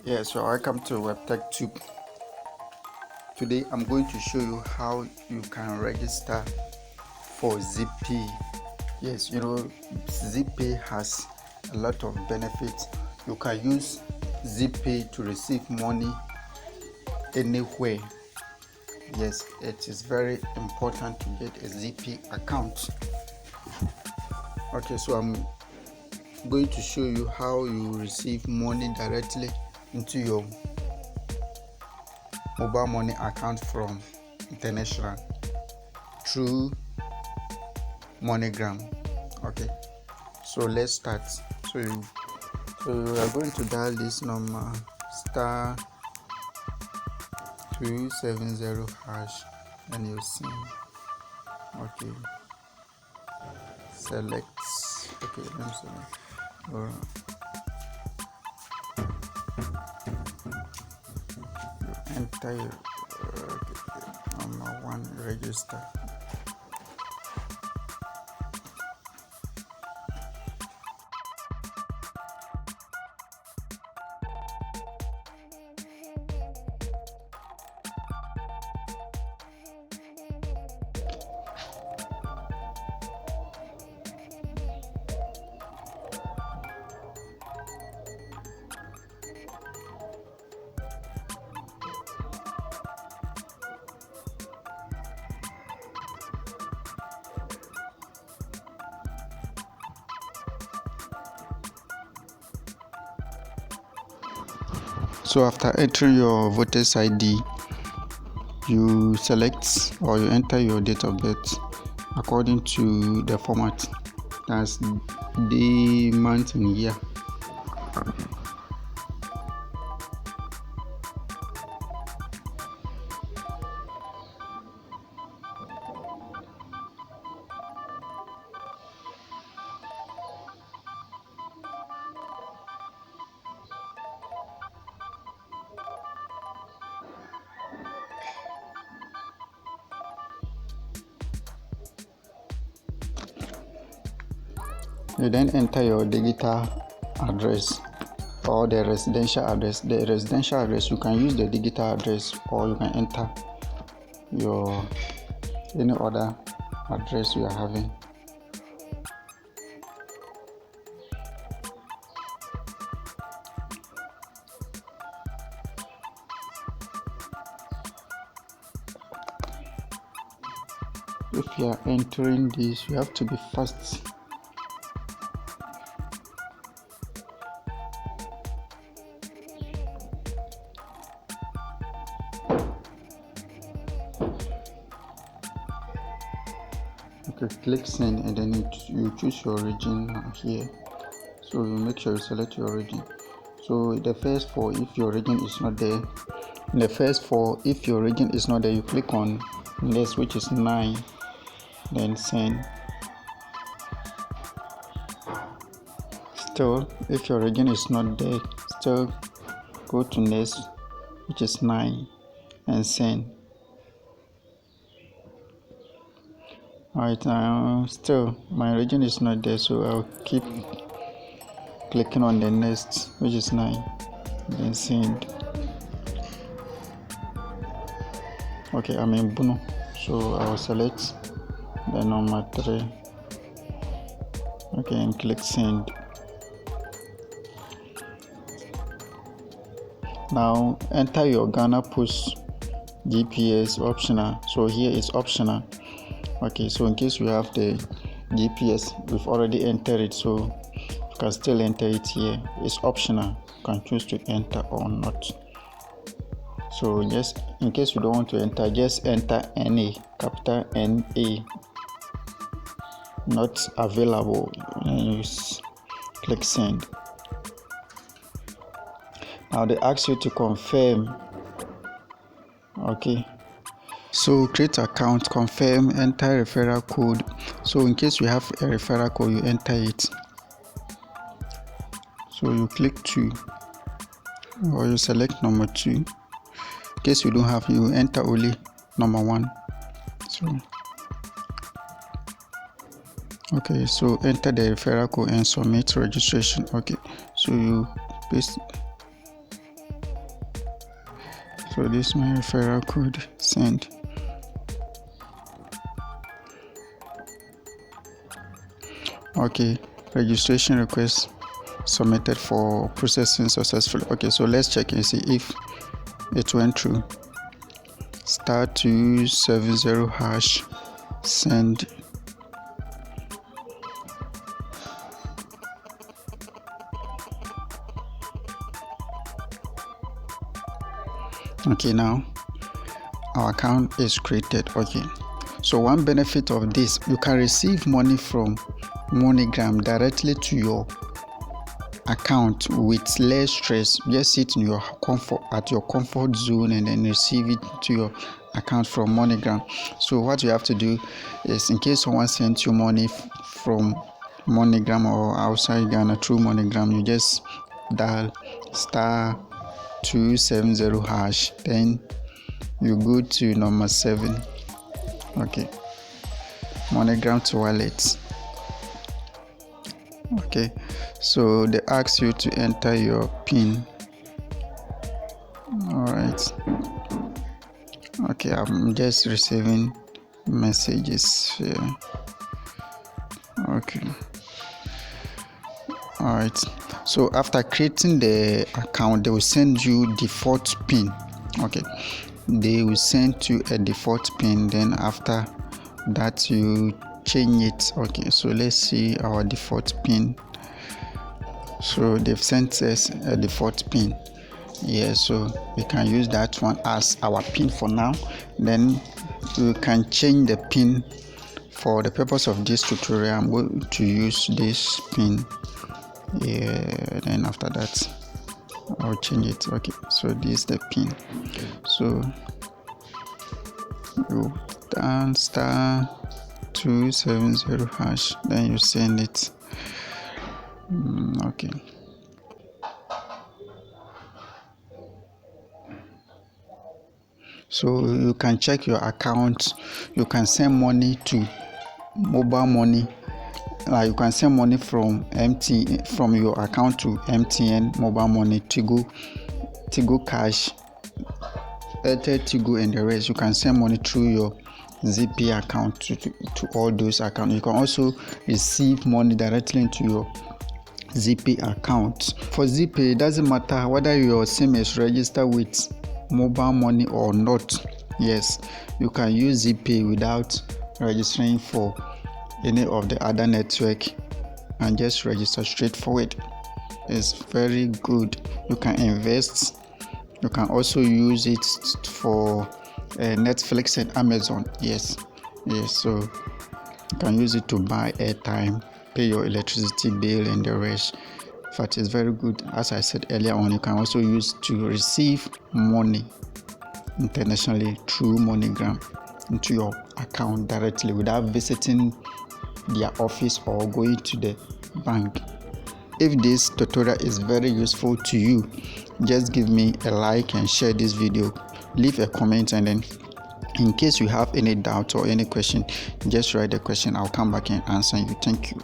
Yeah, so welcome to WebTech Tube. Today I'm going to show you how you can register for Zippy. Yes, Zippy has a lot of benefits. You can use Zippy to receive money anywhere. Yes, it is very important to get a Zippy account. Okay, so I'm going to show you how you receive money directly into your mobile money account from international through MoneyGram. Okay, so let's start. So you are going to dial this number star 270 hash and you see. Okay, select. Okay, let me select. You enter your number one, register. So after entering your voter's ID, you select or you enter your date of birth according to the format. That's day, month, and year. You then enter your digital address or the residential address. The residential address, you can use the digital address or you can enter your any other address you are having. If you are entering this, you have to be fast. Okay, click send and then you choose your region here. So you make sure you select your region. So the first four, if your region is not there, you click on next, which is 9, then send. Still, if your region is not there, still go to next, which is 9, and send. Alright, now still my region is not there, so I'll keep clicking on the next, which is 9, then send. Okay, I'm in Bruno, so I'll select the number 3. Okay, and click send. Now enter your Ghana Post GPS optional. So here is optional. Okay, so in case you have the GPS, we've already entered it, so you can still enter it here. It's optional. You can choose to enter or not. So just in case you don't want to enter, just enter NA, capital NA, not available, and you click send. Now they ask you to confirm. Okay, so create account, confirm, enter referral code. So in case you have a referral code, you enter it. So you click 2 or you select number 2. In case you don't have, you enter only number 1. So okay, so enter the referral code and submit registration. Okay, so you paste. So this is my referral code. Send. Okay, registration request submitted for processing successfully. Okay, so let's check and see if it went through. *270# send. Okay, now our account is created. Okay, so one benefit of this, you can receive money from MoneyGram directly to your account with less stress. Just sit in your comfort zone and then receive it to your account from MoneyGram. So what you have to do is, in case someone sends you money from MoneyGram or outside Ghana through MoneyGram, you just dial *270#, then you go to number 7. Okay, MoneyGram to wallet. Okay, so they ask you to enter your PIN. All right. Okay, I'm just receiving messages here. Okay. All right. So after creating the account, they will send you default PIN. Okay, they will send you a default PIN. Then after that, you change it. Okay, so let's see our default PIN. So they've sent us a default PIN. Yeah, so we can use that one as our PIN for now. Then we can change the PIN. For the purpose of this tutorial, I'm going to use this PIN. Yeah, then after that I'll change it. Okay, so this is the PIN. So you down *270#, then you send it. Okay, so you can check your account. You can send money to mobile money. You can send money from your account to MTN mobile money, Tigo Cash, AirTelTigo, and the rest. You can send money through your Zippy account to all those accounts. You can also receive money directly into your Zippy account. For Zeepay, it doesn't matter whether your SIM is registered with mobile money or not. Yes, you can use Zeepay without registering for any of the other network and just register straightforward. It's very good. You can invest. You can also use it for Netflix and Amazon. Yes, so you can use it to buy airtime, pay your electricity bill, and the rest. In fact, it's very good. As I said earlier on, you can also use to receive money internationally through MoneyGram into your account directly without visiting their office or going to the bank. If this tutorial is very useful to you, just give me a like and share this video. Leave a comment, and then in case you have any doubt or any question, just write the question. I'll come back and answer you. Thank you.